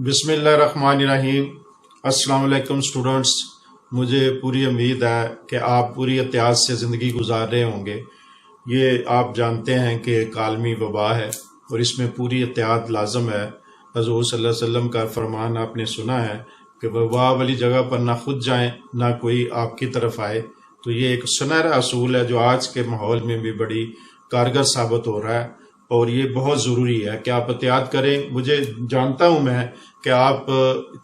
بسم اللہ الرحمن الرحیم۔ السلام علیکم اسٹوڈنٹس، مجھے پوری امید ہے کہ آپ پوری احتیاط سے زندگی گزار رہے ہوں گے۔ یہ آپ جانتے ہیں کہ ایک عالمی وبا ہے اور اس میں پوری احتیاط لازم ہے۔ حضور صلی اللہ علیہ وسلم کا فرمان آپ نے سنا ہے کہ وبا والی جگہ پر نہ خود جائیں نہ کوئی آپ کی طرف آئے۔ تو یہ ایک سنہرا اصول ہے جو آج کے ماحول میں بھی بڑی کارگر ثابت ہو رہا ہے، اور یہ بہت ضروری ہے کہ آپ احتیاط کریں۔ مجھے جانتا ہوں میں کہ آپ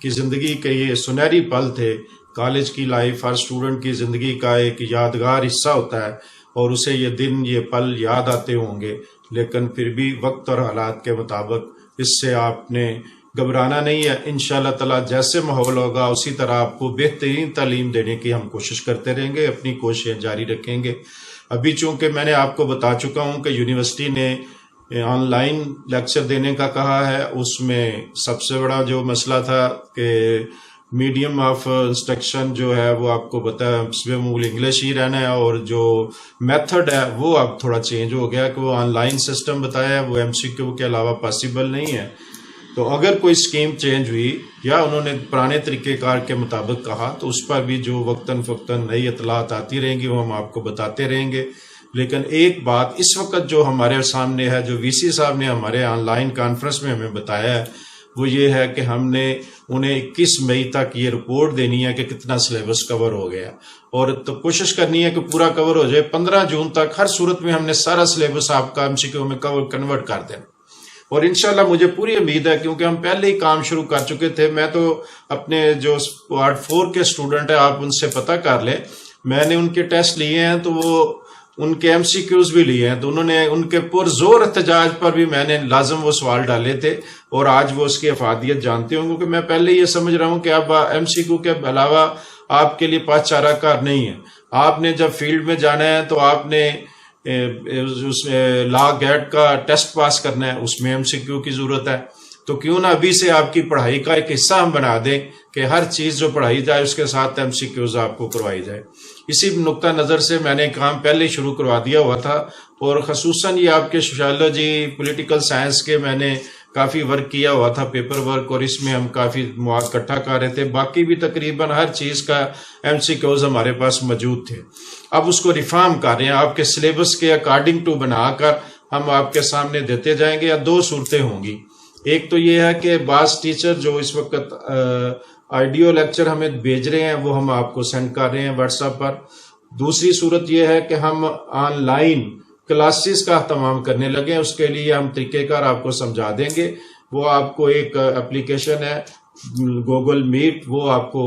کی زندگی کے یہ سنہری پل تھے۔ کالج کی لائف ہر اسٹوڈنٹ کی زندگی کا ایک یادگار حصہ ہوتا ہے اور اسے یہ دن یہ پل یاد آتے ہوں گے، لیکن پھر بھی وقت اور حالات کے مطابق اس سے آپ نے گھبرانا نہیں ہے۔ انشاءاللہ تعالی جیسے ماحول ہوگا اسی طرح آپ کو بہترین تعلیم دینے کی ہم کوشش کرتے رہیں گے، اپنی کوششیں جاری رکھیں گے۔ ابھی چونکہ میں نے آپ کو بتا چکا ہوں کہ یونیورسٹی نے آن لائن لیکچر دینے کا کہا ہے، اس میں سب سے بڑا جو مسئلہ تھا کہ میڈیم آف انسٹرکشن جو ہے وہ آپ کو پتا ہے اس میں معمول انگلش ہی رہنا ہے، اور جو میتھڈ ہے وہ اب تھوڑا چینج ہو گیا کہ وہ آن لائن سسٹم بتایا ہے، وہ ایم سی کیو کے علاوہ پاسبل نہیں ہے۔ تو اگر کوئی اسکیم چینج ہوئی یا انہوں نے پرانے طریقہ کار کے مطابق کہا تو اس پر بھی جو وقتاً فوقتاً نئی اطلاعات آتی رہیں گی وہ ہم آپ کو بتاتے رہیں گے۔ لیکن ایک بات اس وقت جو ہمارے سامنے ہے، جو وی سی صاحب نے ہمارے آن لائن کانفرنس میں ہمیں بتایا ہے، وہ یہ ہے کہ ہم نے انہیں 21 مئی تک یہ رپورٹ دینی ہے کہ کتنا سلیبس کور ہو گیا، اور تو کوشش کرنی ہے کہ پورا کور ہو جائے۔ 15 جون تک ہر صورت میں ہم نے سارا سلیبس آپ کا ایم سی کیو میں کنورٹ کر دینا، اور انشاءاللہ مجھے پوری امید ہے کیونکہ ہم پہلے ہی کام شروع کر چکے تھے۔ میں تو اپنے جو پارٹ 4 کے اسٹوڈنٹ ہیں آپ ان سے پتہ کر لیں، میں نے ان کے ٹیسٹ لیے ہیں تو وہ ان کے ایم سی کیوز بھی لیے ہیں، تو انہوں نے ان کے پرزور احتجاج پر بھی میں نے لازم وہ سوال ڈالے تھے، اور آج وہ اس کی افادیت جانتے ہوں، کیونکہ میں پہلے یہ سمجھ رہا ہوں کہ اب ایم سی کیو کے علاوہ آپ کے لیے پاس چارہ کار نہیں ہے۔ آپ نے جب فیلڈ میں جانا ہے تو آپ نے اس لا گیٹ کا ٹیسٹ پاس کرنا ہے، اس میں ایم سی کیو کی ضرورت ہے۔ تو کیوں نہ ابھی سے آپ کی پڑھائی کا ایک حصہ ہم بنا دیں کہ ہر چیز جو پڑھائی جائے اس کے ساتھ ایم سی کیوز آپ کو کروائی جائے۔ اسی نقطہ نظر سے میں نے کام پہلے شروع کروا دیا ہوا تھا، اور خصوصاً یہ آپ کے سوشیالوجی پولیٹیکل سائنس کے میں نے کافی ورک کیا ہوا تھا، پیپر ورک، اور اس میں ہم کافی مواد اکٹھا کر رہے تھے۔ باقی بھی تقریباً ہر چیز کا ایم سی کیوز ہمارے پاس موجود تھے۔ اب اس کو ریفارم کر رہے ہیں، آپ کے سلیبس کے اکارڈنگ ٹو بنا کر ہم آپ کے سامنے دیتے جائیں گے۔ یا دو صورتیں ہوں گی، ایک تو یہ ہے کہ بعض ٹیچر جو اس وقت آڈیو لیکچر ہمیں بھیج رہے ہیں وہ ہم آپ کو سینڈ کر رہے ہیں واٹس ایپ پر۔ دوسری صورت یہ ہے کہ ہم آن لائن کلاسز کا اہتمام کرنے لگے ہیں، اس کے لیے ہم طریقہ کار آپ کو سمجھا دیں گے۔ وہ آپ کو ایک اپلیکیشن ہے گوگل میٹ، وہ آپ کو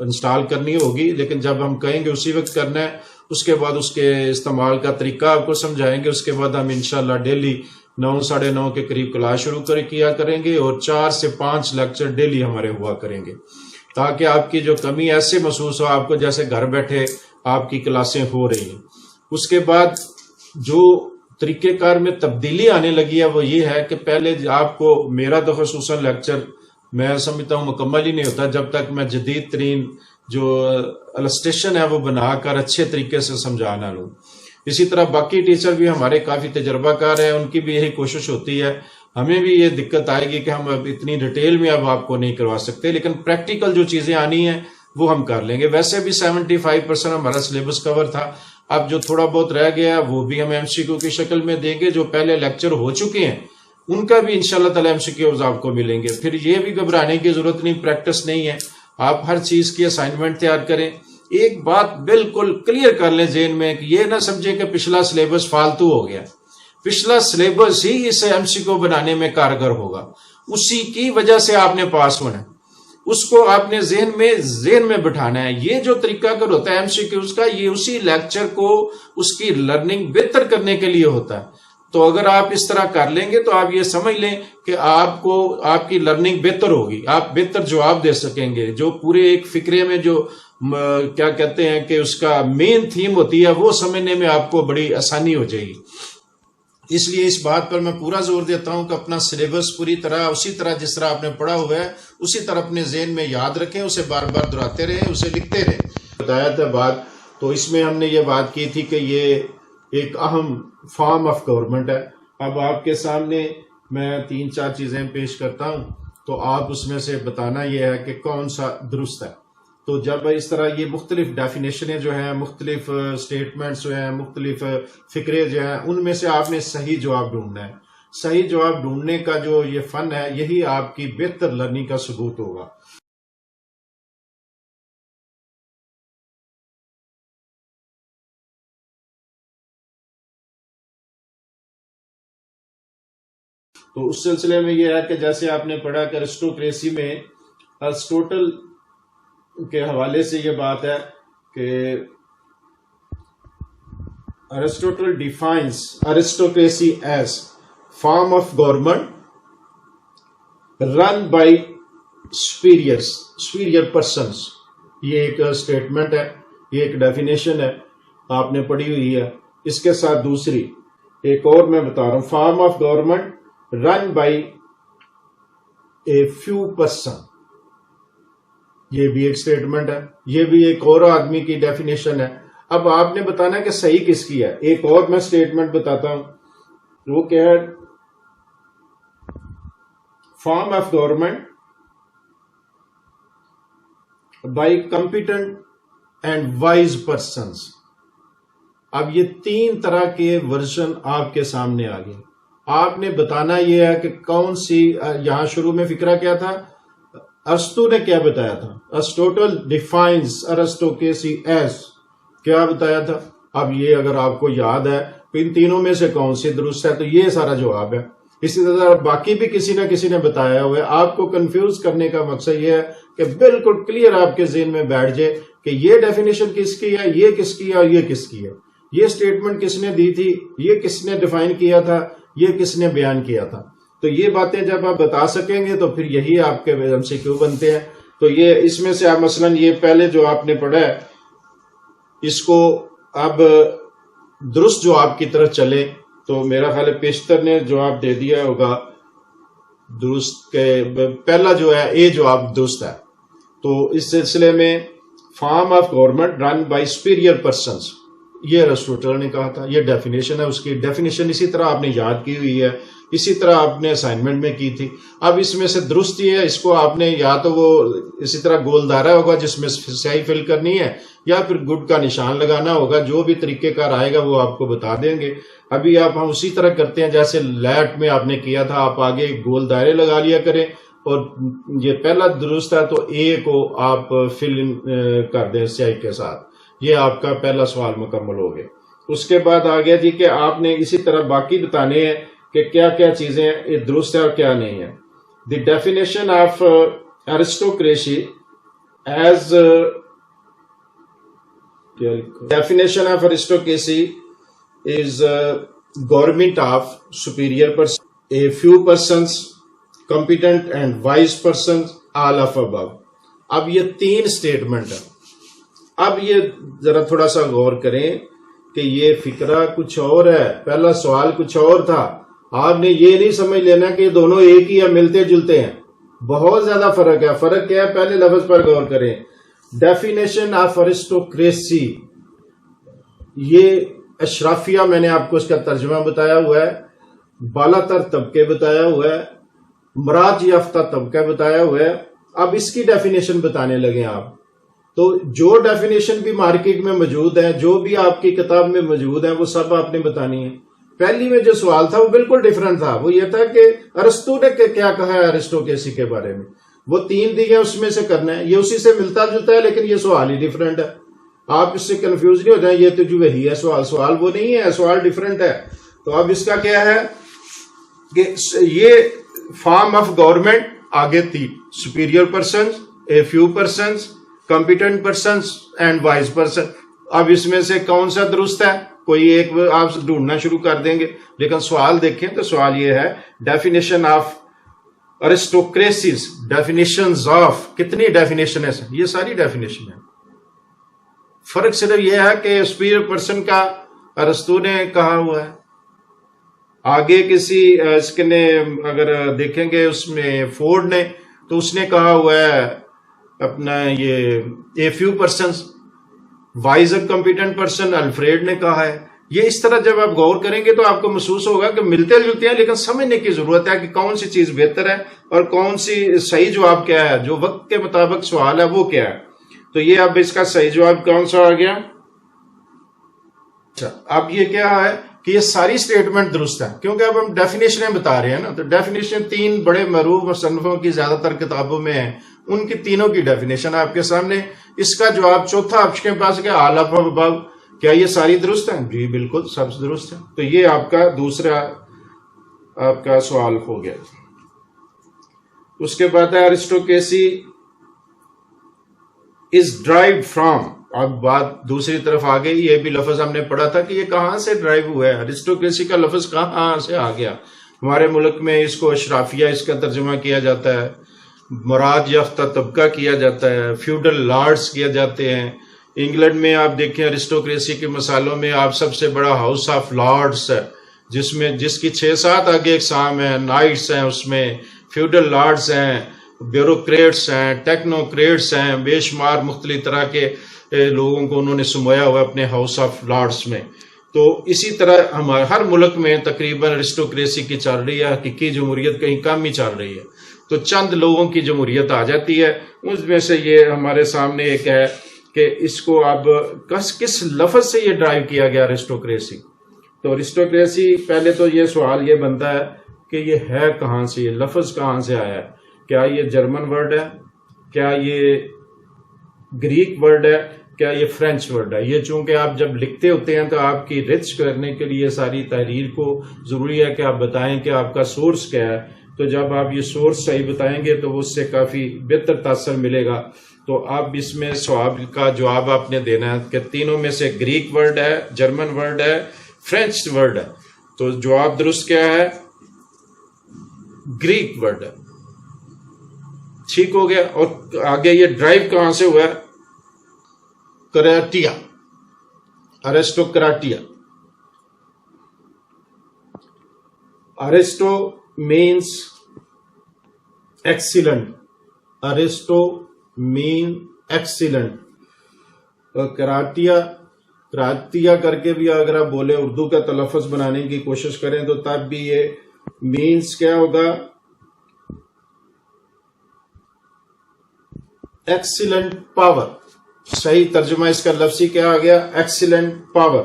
انسٹال کرنی ہوگی، لیکن جب ہم کہیں گے اسی وقت کرنا ہے، اس کے بعد اس کے استعمال کا طریقہ آپ کو سمجھائیں گے۔ اس کے بعد ہم انشاءاللہ ڈیلی 9 ساڑھے 9 کے قریب کلاس شروع کیا کریں گے، اور 4 سے 5 لیکچر ڈیلی ہمارے ہوا کریں گے، تاکہ آپ کی جو کمی ایسے محسوس ہو آپ کو جیسے گھر بیٹھے آپ کی کلاسیں ہو رہی ہیں۔ اس کے بعد جو طریقہ کار میں تبدیلی آنے لگی ہے وہ یہ ہے کہ پہلے آپ کو میرا تو خصوصاً لیکچر میں سمجھتا ہوں مکمل ہی نہیں ہوتا جب تک میں جدید ترین جو السٹیشن ہے وہ بنا کر اچھے طریقے سے سمجھا نہ لوں۔ اسی طرح باقی ٹیچر بھی ہمارے کافی تجربہ کار ہیں، ان کی بھی یہی کوشش ہوتی ہے۔ ہمیں بھی یہ دقت آئے گی کہ ہم اب اتنی ڈیٹیل میں اب آپ کو نہیں کروا سکتے، لیکن پریکٹیکل جو چیزیں آنی ہیں وہ ہم کر لیں گے۔ ویسے بھی 75% ہمارا سلیبس کور تھا، اب جو تھوڑا بہت رہ گیا وہ بھی ہم ایم سی کیو کی شکل میں دیں گے۔ جو پہلے لیکچر ہو چکے ہیں ان کا بھی انشاءاللہ تعالی ایم سی کیوز آپ کو ملیں گے۔ پھر یہ بھی گھبرانے کی ضرورت نہیں، پریکٹس نہیں ہے، آپ ہر چیز کی اسائنمنٹ تیار کریں۔ ایک بات بالکل کلیئر کر لیں ذہن میں کہ یہ نہ سمجھیں کہ پچھلا سلیبس فالتو ہو گیا، پچھلا سلیبس ہی اسے ایم سی کیو بنانے میں کارگر ہوگا، اسی کی وجہ سے آپ نے پاس ہونا ہے، اس کو آپ نے ذہن میں بٹھانا ہے۔ یہ جو طریقہ کار ہوتا ہے ایم سی کیوز کا، یہ اسی لیکچر کو اس کی لرننگ بہتر کرنے کے لیے ہوتا ہے۔ تو اگر آپ اس طرح کر لیں گے تو آپ یہ سمجھ لیں کہ آپ کی لرننگ بہتر ہوگی، آپ بہتر جواب دے سکیں گے۔ جو پورے ایک فکرے میں جو کیا کہتے ہیں کہ اس کا مین تھیم ہوتی ہے وہ سمجھنے میں آپ کو بڑی آسانی ہو جائے گی۔ اس لیے اس بات پر میں پورا زور دیتا ہوں کہ اپنا سلیبس پوری طرح اسی طرح جس طرح آپ نے پڑھا ہوا ہے اسی طرح اپنے ذہن میں یاد رکھیں، اسے بار بار دہراتے رہیں، اسے لکھتے رہیں۔ بتایا تھا بات، تو اس میں ہم نے یہ بات کی تھی کہ یہ ایک اہم فارم آف گورنمنٹ ہے۔ اب آپ کے سامنے میں 3-4 چیزیں پیش کرتا ہوں۔ تو آپ اس میں سے بتانا یہ ہے کہ کون سا درست ہے. تو جب اس طرح یہ مختلف ڈیفینیشنیں جو ہیں، مختلف سٹیٹمنٹس جو ہیں، مختلف فکرے جو ہیں، ان میں سے آپ نے صحیح جواب ڈھونڈنا ہے. صحیح جواب ڈھونڈنے کا جو یہ فن ہے، یہی آپ کی بہتر لرننگ کا ثبوت ہوگا. تو اس سلسلے میں یہ ہے کہ جیسے آپ نے پڑھا کہ ارسٹوکریسی میں ارسٹوٹل کے حوالے سے یہ بات ہے کہ Aristotle defines aristocracy as form of government run by superior persons. یہ ایک سٹیٹمنٹ ہے، یہ ایک ڈیفینیشن ہے، آپ نے پڑھی ہوئی ہے. اس کے ساتھ دوسری ایک اور میں بتا رہا ہوں، form of government run by a few person. یہ بھی ایک سٹیٹمنٹ ہے، یہ بھی ایک اور آدمی کی ڈیفینیشن ہے. اب آپ نے بتانا کہ صحیح کس کی ہے. ایک اور میں سٹیٹمنٹ بتاتا ہوں، وہ کیا ہے، form of government by competent and wise persons. اب یہ تین طرح کے ورژن آپ کے سامنے آ گئے. آپ نے بتانا یہ ہے کہ کون سی، یہاں شروع میں فکرہ کیا تھا، ارسطو نے کیا بتایا تھا، ارسٹوٹل ڈیفائنز ارسٹوکریسی ایز، کیا بتایا تھا. اب یہ اگر آپ کو یاد ہے تو ان تینوں میں سے کون سی درست ہے، تو یہ سارا جواب ہے. اسی طرح باقی بھی کسی نہ کسی نے بتایا ہوا ہے. آپ کو کنفیوز کرنے کا مقصد یہ ہے کہ بالکل کلیئر آپ کے ذہن میں بیٹھ جائے کہ یہ ڈیفینیشن کس کی ہے، یہ کس کی ہے اور یہ کس کی ہے، یہ سٹیٹمنٹ کس نے دی تھی، یہ کس نے ڈیفائن کیا تھا، یہ کس نے بیان کیا تھا. تو یہ باتیں جب آپ بتا سکیں گے تو پھر یہی آپ کے ایم سی کیو بنتے ہیں. تو یہ اس میں سے آپ مثلاً یہ پہلے جو آپ نے پڑھا ہے، اس کو اب درست جواب کی طرف چلے تو میرا خیال ہے پیشتر نے جواب دے دیا ہوگا درست کے پہلا جو ہے اے جواب درست ہے. تو اس سلسلے میں form of government run by superior persons, یہ ارسطوٹل نے کہا تھا. یہ ڈیفینیشن ہے، اس کی ڈیفینیشن اسی طرح آپ نے یاد کی ہوئی ہے، اسی طرح آپ نے اسائنمنٹ میں کی تھی. اب اس میں سے درست یہ ہے، اس کو آپ نے یا تو وہ اسی طرح گول دائرہ ہوگا جس میں سیاہی فل کرنی ہے، یا پھر گڈ کا نشان لگانا ہوگا. جو بھی طریقہ کار آئے گا وہ آپ کو بتا دیں گے. ابھی ہم اسی طرح کرتے ہیں جیسے لیٹ میں آپ نے کیا تھا. آپ آگے گول دائرے لگا لیا کریں، اور یہ پہلا درست ہے تو اے کو آپ فل کر دیں سیاہی کے ساتھ. یہ آپ کا پہلا سوال مکمل ہو گیا. اس کے بعد آ گیا جی کہ آپ نے اسی طرح باقی بتانے ہیں کہ کیا کیا چیزیں یہ درست ہے اور کیا نہیں ہے. The definition of aristocracy as definition of aristocracy is government of superior person, a few persons, competent and wise persons, all of ابو. اب یہ تین سٹیٹمنٹ ہے. اب یہ ذرا تھوڑا سا غور کریں کہ یہ فکرہ کچھ اور ہے، پہلا سوال کچھ اور تھا. آپ نے یہ نہیں سمجھ لینا کہ یہ دونوں ایک ہی ہے، ملتے جلتے ہیں. بہت زیادہ فرق ہے. فرق کیا ہے، پہلے لفظ پر غور کریں. ڈیفینیشن آف ارسٹوکریسی، یہ اشرافیہ، میں نے آپ کو اس کا ترجمہ بتایا ہوا ہے، بالا تر طبقے بتایا ہوا ہے، مراج یافتہ طبقہ بتایا ہوا ہے. اب اس کی ڈیفینیشن بتانے لگے آپ. تو جو ڈیفینیشن بھی مارکیٹ میں موجود ہے، جو بھی آپ کی کتاب میں موجود ہے، وہ سب آپ نے بتانی ہے. پہلی میں جو سوال تھا وہ بالکل ڈیفرنٹ تھا. وہ یہ تھا کہ ارسطو نے کیا کہا ہے ارسٹوکریسی کے بارے میں. وہ تین دیے اس میں سے کرنا ہے. یہ اسی سے ملتا جلتا ہے لیکن یہ سوال ہی ڈیفرنٹ ہے. آپ اس سے کنفیوز نہیں ہو جائیں، یہ تو جو وہی ہے سوال وہ نہیں ہے، سوال ڈیفرنٹ ہے. تو اب اس کا کیا ہے کہ یہ فارم آف گورنمنٹ آگے تھی، superior persons, a few persons, competent persons and wise person. اب اس میں سے کون سا درست ہے، کوئی ایک آپ ڈھونڈنا شروع کر دیں گے. لیکن سوال دیکھیں تو سوال یہ ہے، ڈیفینیشن آف ارسٹوکریسیز، ڈیفینیشنز آف، کتنی ڈیفینیشن ہے، یہ ساری ڈیفینیشن ہے. فرق صرف یہ ہے کہ سپیریئر پرسن کا ارسطو نے کہا ہوا ہے. آگے کسی اس نے اگر دیکھیں گے اس میں فورڈ نے، تو اس نے کہا ہوا ہے اپنا یہ a few persons. Wise competent person Alfred نے کہا ہے. یہ اس طرح جب آپ غور کریں گے تو آپ کو محسوس ہوگا کہ ملتے جلتے ہیں، لیکن سمجھنے کی ضرورت ہے کہ کون سی چیز بہتر ہے اور کون سی صحیح جواب کیا ہے، جو وقت کے مطابق سوال ہے وہ کیا ہے. تو یہ اب اس کا صحیح جواب کون سا آ گیا؟ اچھا، اب یہ کیا ہے کہ یہ ساری سٹیٹمنٹ درست ہے، کیونکہ اب ہم ڈیفینیشنیں بتا رہے ہیں نا. تو ڈیفینیشن 3 بڑے معروف مصنفوں کی زیادہ تر کتابوں میں ہیں، ان کی تینوں کی ڈیفینیشن آپ کے سامنے. اس کا جواب چوتھا آپ کے پاس کیا، اعلیٰ باب. کیا یہ ساری درست ہیں؟ جی بالکل سب درست ہیں. تو یہ آپ کا دوسرا آپ کا سوال ہو گیا. اس کے بعد ہے ارسٹوکریسی از ڈرائیوڈ فرام. اب بات دوسری طرف آ گئی. یہ بھی لفظ ہم نے پڑھا تھا کہ یہ کہاں سے ڈرائیو ہوا ہے، ارسٹوکریسی کا لفظ کہاں سے آ گیا. ہمارے ملک میں اس کو اشرافیہ اس کا ترجمہ کیا جاتا ہے، مراد یافتہ طبقہ کیا جاتا ہے، فیوڈل لارڈز کیا جاتے ہیں. انگلینڈ میں آپ دیکھیں ارسٹوکریسی کے مثالوں میں آپ سب سے بڑا ہاؤس آف لارڈز ہے، جس کی 6-7 آگے اقسام ہیں. نائٹس ہیں، اس میں فیوڈل لارڈز ہیں، بیوروکریٹس ہیں، ٹیکنوکریٹس ہیں، بے شمار مختلف طرح کے لوگوں کو انہوں نے سمویا ہوا اپنے ہاؤس آف لارڈز میں. تو اسی طرح ہمارے ہر ملک میں تقریباً ارسٹوکریسی کی چل رہی ہے. حقیقی جمہوریت کہیں کم ہی چل رہی ہے. تو چند لوگوں کی جمہوریت آ جاتی ہے. اس میں سے یہ ہمارے سامنے ایک ہے کہ اس کو اب کس لفظ سے یہ ڈرائیو کیا گیا ارسٹوکریسی. تو ارسٹوکریسی پہلے تو یہ سوال یہ بنتا ہے کہ یہ ہے کہاں سے، یہ لفظ کہاں سے آیا ہے. کیا یہ جرمن ورڈ ہے، کیا یہ گریک ورڈ ہے، کیا یہ فرینچ ورڈ ہے. یہ چونکہ آپ جب لکھتے ہوتے ہیں تو آپ کی ریچ کرنے کے لیے ساری تحریر کو ضروری ہے کہ آپ بتائیں کہ آپ کا سورس کیا ہے. تو جب آپ یہ سورس صحیح بتائیں گے تو اس سے کافی بہتر تاثر ملے گا. تو آپ اس میں سوال کا جواب آپ نے دینا ہے کہ تینوں میں سے گریک ورڈ ہے، جرمن ورڈ ہے، فرینچ ورڈ ہے. تو جواب درست کیا ہے؟ گریک ورڈ ہے. ٹھیک ہو گیا. اور آگے یہ ڈرائیو کہاں سے ہوا ہے؟ کراٹیا، ارسٹوکراٹیا. ارسٹو مینس ایکسیلنٹ، ارسٹو مین ایکسیلنٹ. اور کراتیا کر کے بھی اگر آپ بولے اردو کا تلفظ بنانے کی کوشش کریں تو تب بھی یہ مینس کیا ہوگا؟ Excellent power. صحیح ترجمہ اس کا لفظی کیا آ گیا؟ Excellent power.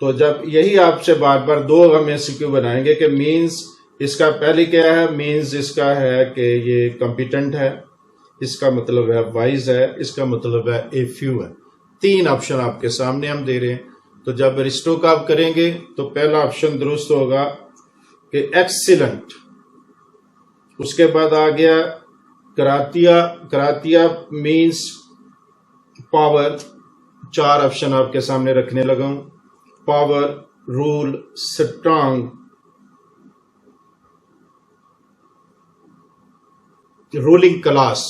تو جب یہی آپ سے بار بار 2 ہم MCQ بنائیں گے کہ مینس اس کا پہلے کیا ہے؟ مینس اس کا ہے کہ یہ کمپیٹنٹ ہے، اس کا مطلب ہے وائز ہے، اس کا مطلب ہے اے فیو ہے. 3 آپشن آپ کے سامنے ہم دے رہے ہیں. تو جب ارسٹو کا آپ کریں گے تو پہلا آپشن درست ہوگا کہ ایکسیلنٹ. اس کے بعد آ گیا کراتیا مینس پاور. 4 آپشن آپ کے سامنے رکھنے لگا ہوں. Power, rule, strong, ruling class.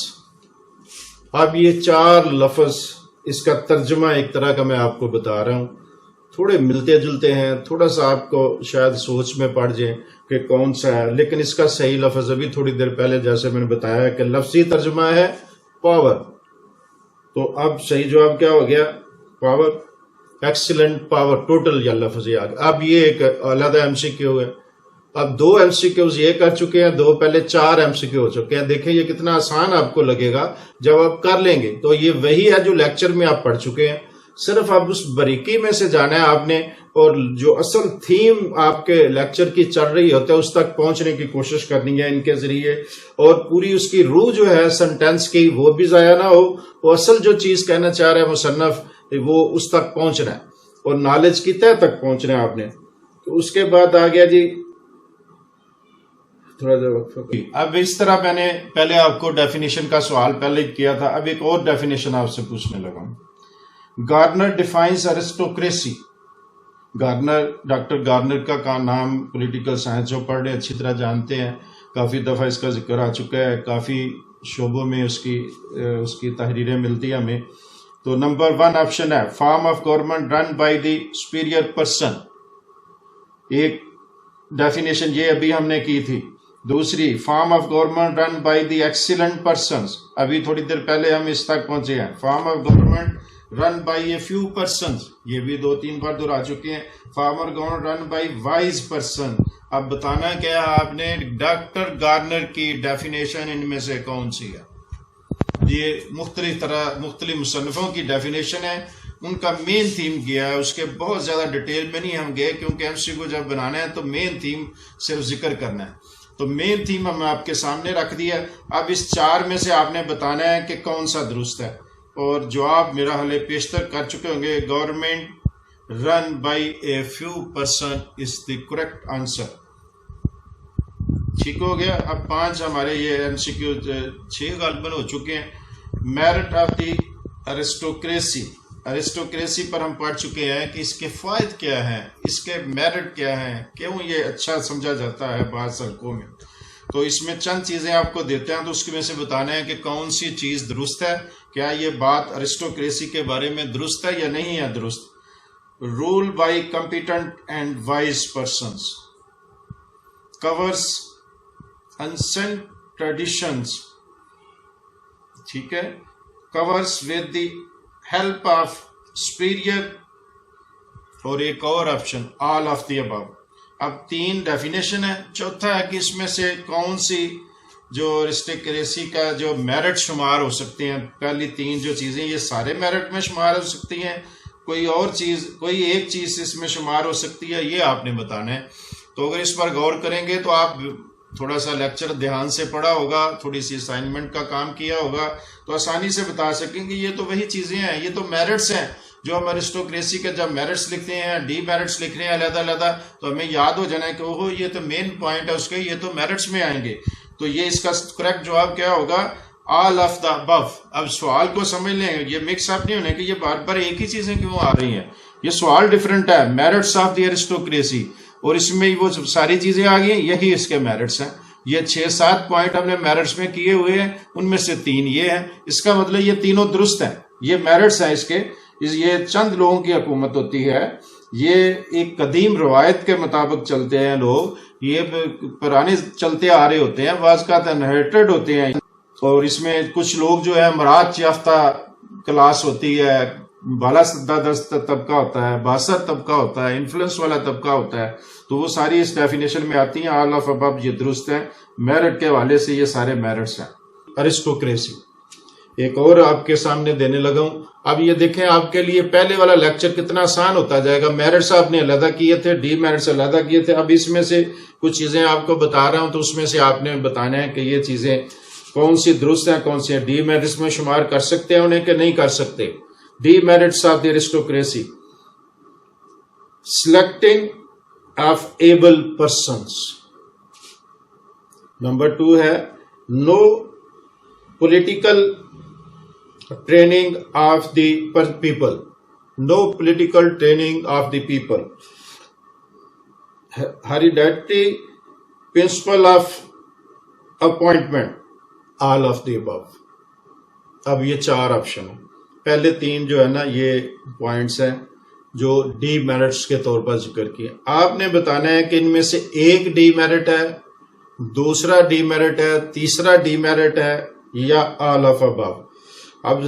اب یہ 4 لفظ اس کا ترجمہ ایک طرح کا میں آپ کو بتا رہا ہوں. تھوڑے ملتے جلتے ہیں، تھوڑا سا آپ کو شاید سوچ میں پڑ جائیں کہ کون سا ہے، لیکن اس کا صحیح لفظ ابھی تھوڑی دیر پہلے جیسے میں نے بتایا کہ لفظی ترجمہ ہے پاور. تو اب صحیح جواب کیا ہو گیا؟ پاور. ایکسیلنٹ پاور ٹوٹل یا لفظ یہ آ گیا. اب یہ ایک علیحدہ MCQ ہے. اب 2 MCQs یہ کر چکے ہیں، 2 پہلے 4 MCQ ہو چکے ہیں. دیکھیں یہ کتنا آسان آپ کو لگے گا جب آپ کر لیں گے. تو یہ وہی ہے جو لیکچر میں آپ پڑھ چکے ہیں، صرف اب اس باریکی میں سے جانا ہے آپ نے، اور جو اصل تھیم آپ کے لیکچر کی چل رہی ہوتا ہے اس تک پہنچنے کی کوشش کرنی ہے ان کے ذریعے. اور پوری اس کی روح جو ہے سنٹینس کی وہ بھی ضائع نہ ہو. وہ اصل جو چیز کہنا چاہ رہا ہے مصنف وہ اس تک پہنچنا ہے اور نالج کی تہہ تک پہنچنا ہے آپ نے. تو اس کے بعد آ گیا جی تھوڑا سا وقت. اب اس طرح میں نے پہلے آپ کو ڈیفینیشن کا سوال پہلے کیا تھا، اب ایک اور ڈیفینیشن آپ سے پوچھنے لگا ہوں. Garner defines aristocracy. Garner, doctor Garner کا نام پولیٹیکل سائنس جو پڑھ رہے اچھی طرح جانتے ہیں، کافی دفعہ اس کا ذکر آ چکا ہے، کافی شعبوں میں اس کی تحریریں ملتی ہیں ہمیں. تو نمبر 1 آپشن ہے form of government run by the superior person. ایک ڈیفینیشن یہ ابھی ہم نے کی تھی. دوسری form of government run by the excellent persons. ابھی تھوڑی دیر پہلے ہم اس تک پہنچے ہیں. Form of government run by a few persons, یہ بھی 2-3 بار دہرا چکے ہیں. Form of government run by wise person. اب بتانا کیا ہے آپ نے, ڈاکٹر گارنر کی ڈیفینیشن ان میں سے کون سی ہے. یہ مختلف مصنفوں کی ڈیفینیشن ہے, ان کا مین تھیم کیا ہے. اس کے بہت زیادہ ڈیٹیل میں نہیں ہم گئے, کیونکہ ایم سی کو جب بنانا ہے تو مین تھیم صرف ذکر کرنا ہے. تو مین تھیم ہم آپ کے سامنے رکھ دیا. اب اس 4 میں سے آپ نے بتانا ہے کہ کون سا درست ہے, اور جواب میرا حالے پیشتر کر چکے ہوں گے. Government run by a few person is the correct answer. ٹھیک ہو گیا. اب 5 ہمارے یہ ایم سی کیو 6 غالباً ہو چکے ہیں. Merit of the ارسٹوکریسی. ارسٹوکریسی پر ہم پڑھ چکے ہیں کہ اس کے فوائد کیا ہیں, اس کے میرٹ کیا ہیں, کیوں یہ اچھا سمجھا جاتا ہے بعض حلقوں میں. تو اس میں چند چیزیں آپ کو دیتے ہیں, تو اس میں سے بتانا ہے کہ کون سی چیز درست ہے. کیا یہ بات ارسٹوکریسی کے بارے میں درست ہے یا نہیں ہے درست. Rule by competent and wise persons, course ancient traditions, ٹھیک ہے, course with the help of superior, اور ایک اور option all of the above. اب 3 ڈیفینیشن ہے. چوتھا ہے کہ اس میں سے کون سی جو ارسٹوکریسی کا جو میرٹ شمار ہو سکتے ہیں. پہلی 3 جو چیزیں یہ سارے میرٹ میں شمار ہو سکتی ہیں, کوئی اور چیز, کوئی ایک چیز اس میں شمار ہو سکتی ہے, یہ آپ نے بتانا ہے. تو اگر اس پر غور کریں گے تو آپ تھوڑا سا لیکچر دھیان سے پڑھا ہوگا, تھوڑی سی اسائنمنٹ کا کام کیا ہوگا, تو آسانی سے بتا سکیں گے یہ تو وہی چیزیں ہیں, یہ تو میرٹس ہیں جو ہم ارسٹوکریسی کے جب میرٹس لکھتے ہیں, ڈی میرٹس لکھ رہے ہیں علیحدہ علیحدہ, تو ہمیں یاد ہو جانا ہے کہ وہ یہ تو مین پوائنٹ ہے اس کے, یہ تو میرٹس میں آئیں گے. تو یہ اس کا کریکٹ جواب کیا ہوگا, آل آف دا ابو. اب سوال کو سمجھ لیں, یہ مکس اپ نہیں ہونے کہ یہ بار بار ایک ہی چیزیں کیوں آ رہی ہیں. یہ سوال ڈفرنٹ ہے, میرٹس آف دی ارسٹوکریسی, اور اس میں وہ ساری چیزیں آ گئی ہیں, یہی اس کے میرٹس ہیں. یہ 6-7 پوائنٹ ہم نے میرٹس میں کیے ہوئے ہیں, ان میں سے 3 یہ ہیں. اس کا مطلب یہ تینوں درست ہیں, یہ میرٹس ہیں اس کے. یہ چند لوگوں کی حکومت ہوتی ہے, یہ ایک قدیم روایت کے مطابق چلتے ہیں لوگ, یہ پرانے چلتے آ رہے ہوتے ہیں, بعض کا انہیریٹڈ ہوتے ہیں. اور اس میں کچھ لوگ جو ہے مراعات یافتہ کلاس ہوتی ہے, بالا دست طبقہ ہوتا ہے, باثر طبقہ ہوتا ہے, انفلوئنس والا طبقہ ہوتا ہے, تو وہ ساری اس ڈیفینیشن میں آتی ہیں. آل آف ابو یہ درست ہے, میرٹ کے حوالے سے یہ سارے میرٹس ہیں. ارسٹوکریسی ایک اور آپ کے سامنے دینے لگا ہوں. اب یہ دیکھیں آپ کے لیے پہلے والا لیکچر کتنا آسان ہوتا جائے گا. میرٹس آپ نے علیحدہ کیے تھے, ڈی میرٹس علیحدہ کیے تھے. اب اس میں سے کچھ چیزیں آپ کو بتا رہا ہوں, تو اس میں سے آپ نے بتانا ہے کہ یہ چیزیں کون سی درست ہیں, کون سی ہیں. ڈی میرٹس میں شمار کر سکتے ہیں انہیں کہ نہیں کر سکتے. Demerits of the aristocracy, selecting of able persons. Number 2 ہے no political training of the people. No political training of the people. Hereditary principle of appointment. All of the above. اب یہ 4 آپشن ہیں. پہلے 3 جو ہے نا یہ points ہیں جو ڈی میرٹس کے طور پر ذکر کیے. آپ نے بتانا ہے کہ ان میں سے ایک ڈی میرٹ ہے, دوسرا ڈی میرٹ ہے, تیسرا ڈی میرٹ ہے, یا آل آف ابو. اب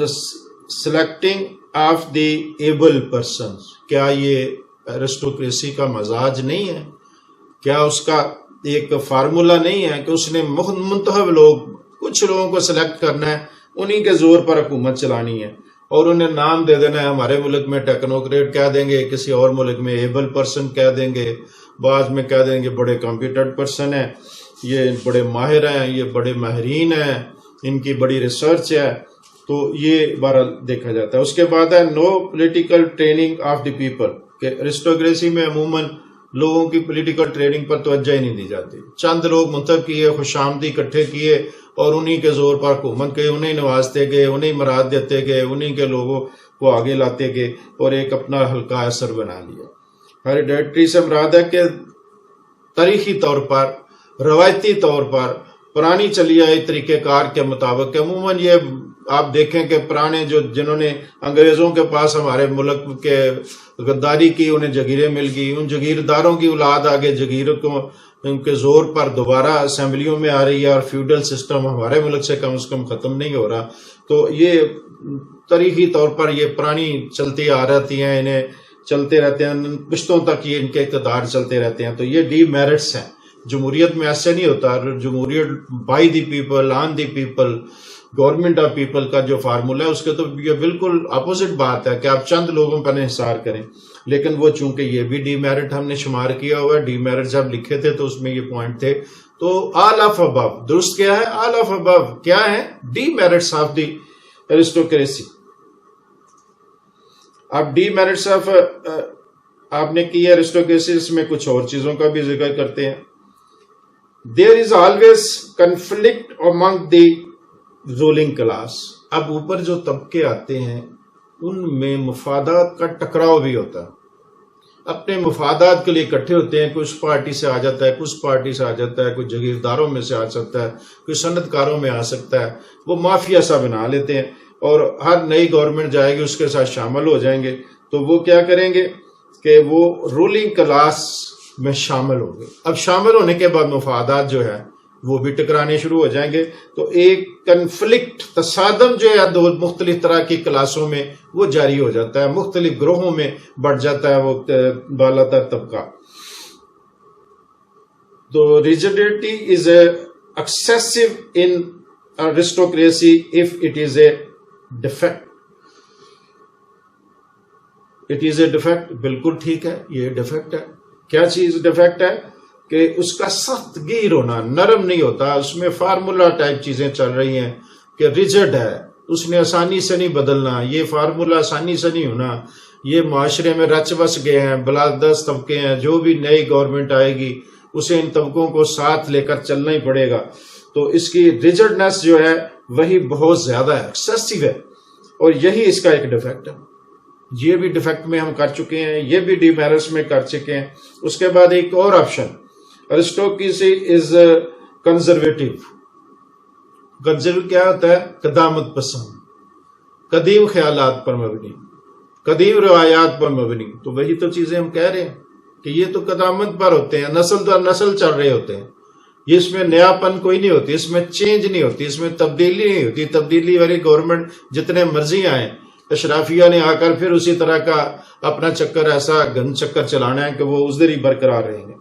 selecting of the able persons, کیا یہ ارسٹوکریسی کا مزاج نہیں ہے؟ کیا اس کا ایک فارمولا نہیں ہے کہ اس نے منتخب لوگ, کچھ لوگوں کو سلیکٹ کرنا ہے, انہی کے زور پر حکومت چلانی ہے, اور انہیں نام دے دینا ہے. ہمارے ملک میں ٹیکنوکریٹ کہہ دیں گے, کسی اور ملک میں ایبل پرسن کہہ دیں گے, بعض میں کہہ دیں گے بڑے کمپیٹنٹ پرسن ہیں, یہ بڑے ماہر ہیں, یہ بڑے ماہرین ہیں, ان کی بڑی ریسرچ ہے. تو یہ بہرحال دیکھا جاتا ہے. اس کے بعد ہے no political training of the people, کہ ارسٹوکریسی میں عموماً لوگوں کی پولیٹیکل ٹریننگ پر توجہ ہی نہیں دی جاتی. چند لوگ منتخب کیے, خوش آمدی اکٹھے کیے, اور انہی کے زور پر حکومت کے انہیں نوازتے گئے, انہیں مراد دیتے گئے, انہی کے لوگوں کو آگے لاتے گئے, اور ایک اپنا حلقہ اثر بنا لیا. ہیریڈیٹری سے مراد ہے کہ تاریخی طور پر, روایتی طور پر, پرانی چلی آئی طریقہ کار کے مطابق. عموماً یہ آپ دیکھیں کہ پرانے جنہوں نے انگریزوں کے پاس ہمارے ملک کے غداری کی، انہیں جگیریں مل گئی، ان جگیرداروں کی اولاد آگے جگیروں کو ان کے زور پر دوبارہ اسمبلیوں میں آ رہی ہے، اور فیوڈل سسٹم ہمارے ملک سے کم از کم ختم نہیں ہو رہا. تو یہ تاریخی طور پر یہ پرانی چلتی آ رہتی ہیں، انہیں چلتے رہتے ہیں، پشتوں تک یہ ان کے اقتدار چلتے رہتے ہیں. تو یہ ڈی میرٹس ہیں. جمہوریت میں ایسے نہیں ہوتا. جمہوریت by the people, on the people, government of people کا جو فارمولا ہے، اس کے تو یہ بالکل اپوزٹ بات ہے کہ آپ چند لوگوں پر انحصار کریں. لیکن وہ چونکہ یہ بھی ڈی میرٹ ہم نے شمار کیا ہوا ہے، ڈی میرٹ جب لکھے تھے تو اس میں یہ پوائنٹ تھے. تو آل آف ابو درست کیا ہے؟ آل آف ابو کیا ہے؟ Demerits of the aristocracy. اب ڈی میرٹس آف آپ نے کی ایرسٹوکریسی، اس میں کچھ اور چیزوں کا بھی ذکر کرتے ہیں. There is always conflict among the ruling class. اب اوپر جو طبقے آتے ہیں ان میں مفادات کا ٹکراؤ بھی ہوتا ہے. اپنے مفادات کے لیے اکٹھے ہوتے ہیں. کوئی اس پارٹی سے آ جاتا ہے، کچھ پارٹی سے آ جاتا ہے، کوئی جگیرداروں میں سے آ سکتا ہے، کوئی صنعت کاروں میں آ سکتا ہے. وہ مافیا سا بنا لیتے ہیں اور ہر نئی گورنمنٹ جائے گی اس کے ساتھ شامل ہو جائیں گے. تو وہ کیا کریں گے کہ وہ رولنگ کلاس میں شامل ہو گئے. اب شامل ہونے کے بعد مفادات جو ہے وہ بھی ٹکرانے شروع ہو جائیں گے. تو ایک کنفلکٹ، تصادم جو ہے دو مختلف طرح کی کلاسوں میں وہ جاری ہو جاتا ہے، مختلف گروہوں میں بڑھ جاتا ہے وہ بالا تر طبقہ. تو rigidity is a excessive in aristocracy if it is a defect. It is a defect. بالکل ٹھیک ہے، یہ ڈیفیکٹ ہے. کیا چیز ڈیفیکٹ ہے؟ کہ اس کا سخت گیر ہونا، نرم نہیں ہوتا. اس میں فارمولا ٹائپ چیزیں چل رہی ہیں کہ ریجڈ ہے، اس نے آسانی سے نہیں بدلنا، یہ فارمولا آسانی سے نہیں ہونا. یہ معاشرے میں رچ بس گئے ہیں، بلادست طبقے ہیں. جو بھی نئی گورنمنٹ آئے گی اسے ان طبقوں کو ساتھ لے کر چلنا ہی پڑے گا. تو اس کی ریجڈنس جو ہے وہی بہت زیادہ ہے، ایکسیسو ہے، اور یہی اس کا ایک ڈیفیکٹ ہے. یہ بھی ڈیفیکٹ میں ہم کر چکے ہیں، یہ بھی ڈی میرٹس میں کر چکے ہیں. اس کے بعد ایک اور آپشن، ایرسٹوکریسی از کنزرویٹو. کنزرو کیا ہوتا ہے؟ قدامت پسند، قدیم خیالات پر مبنی، قدیم روایات پر مبنی. تو وہی تو چیزیں ہم کہہ رہے ہیں کہ یہ تو قدامت پر ہوتے ہیں، نسل در نسل چل رہے ہوتے ہیں. یہ اس میں نیا پن کوئی نہیں ہوتی، اس میں چینج نہیں ہوتی، اس میں تبدیلی نہیں ہوتی. تبدیلی والی گورنمنٹ جتنے مرضی آئیں، اشرافیہ نے آ کر پھر اسی طرح کا اپنا چکر، ایسا گند چکر چلانا ہے کہ وہ اس دیر ہی برقرار رہیں گے.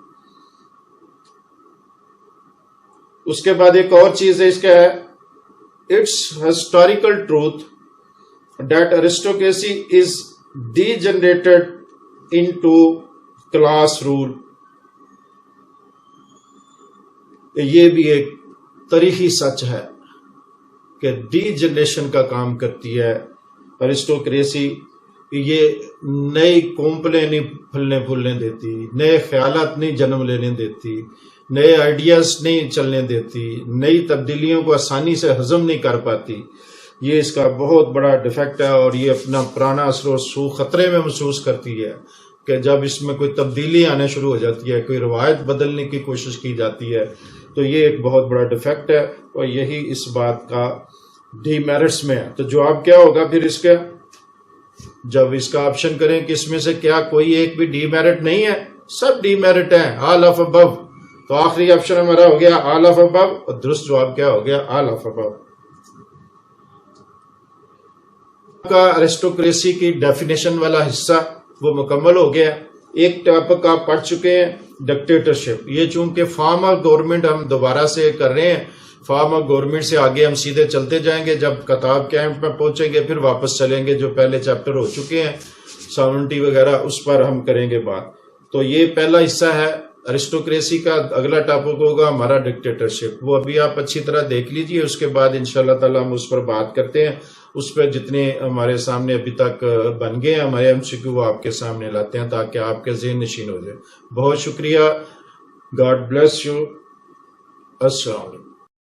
اس کے بعد ایک اور چیز ہے اس کا ہے، it's historical truth that aristocracy is degenerated into class rule. یہ بھی ایک تاریخی سچ ہے کہ ڈی جنریشن کا کام کرتی ہے ایرسٹوکریسی. یہ نئی کومپلیں نہیں پھلنے پھولنے دیتی، نئے خیالات نہیں جنم لینے دیتی، نئے آئیڈیاز نہیں چلنے دیتی، نئی تبدیلیوں کو آسانی سے ہضم نہیں کر پاتی. یہ اس کا بہت بڑا ڈیفیکٹ ہے، اور یہ اپنا پرانا اثر و رسوخ خطرے میں محسوس کرتی ہے کہ جب اس میں کوئی تبدیلی آنے شروع ہو جاتی ہے، کوئی روایت بدلنے کی کوشش کی جاتی ہے، تو یہ ایک بہت بڑا ڈیفیکٹ ہے. اور یہی اس بات کا ڈی میرٹس میں ہے. تو جواب کیا ہوگا پھر اس کا؟ جب اس کا آپشن کریں کہ اس میں سے کیا کوئی ایک بھی ڈی میرٹ نہیں ہے؟ سب ڈی میرٹ ہیں، آل آف ابو. تو آخری آپشن ہمارا ہو گیا آل آف ابو، اور درست جواب کیا ہو گیا؟ آل آف ابو. کا ایرسٹوکریسی کی ڈیفینیشن والا حصہ وہ مکمل ہو گیا. ایک ٹاپک آپ پڑھ چکے ہیں، ڈکٹیٹرشپ. یہ چونکہ فارم آف گورنمنٹ ہم دوبارہ سے کر رہے ہیں، فارم آف گورنمنٹ سے آگے ہم سیدھے چلتے جائیں گے. جب کتاب کیمپ میں پہنچیں گے پھر واپس چلیں گے. جو پہلے چیپٹر ہو چکے ہیں ساورنٹی وغیرہ، اس پر ہم کریں گے بات. تو یہ پہلا حصہ ہے ایرسٹوکریسی کا. اگلا ٹاپک ہوگا ہمارا ڈکٹیٹرشپ. وہ ابھی آپ اچھی طرح دیکھ لیجئے، اس کے بعد انشاءاللہ تعالی ہم اس پر بات کرتے ہیں. اس پہ جتنے ہمارے سامنے ابھی تک بن گئے ہیں ہمارے ایم سی کیو، وہ آپ کے سامنے لاتے ہیں تاکہ آپ کے ذہن نشین ہو جائے. بہت شکریہ. God bless you. السلام علیکم.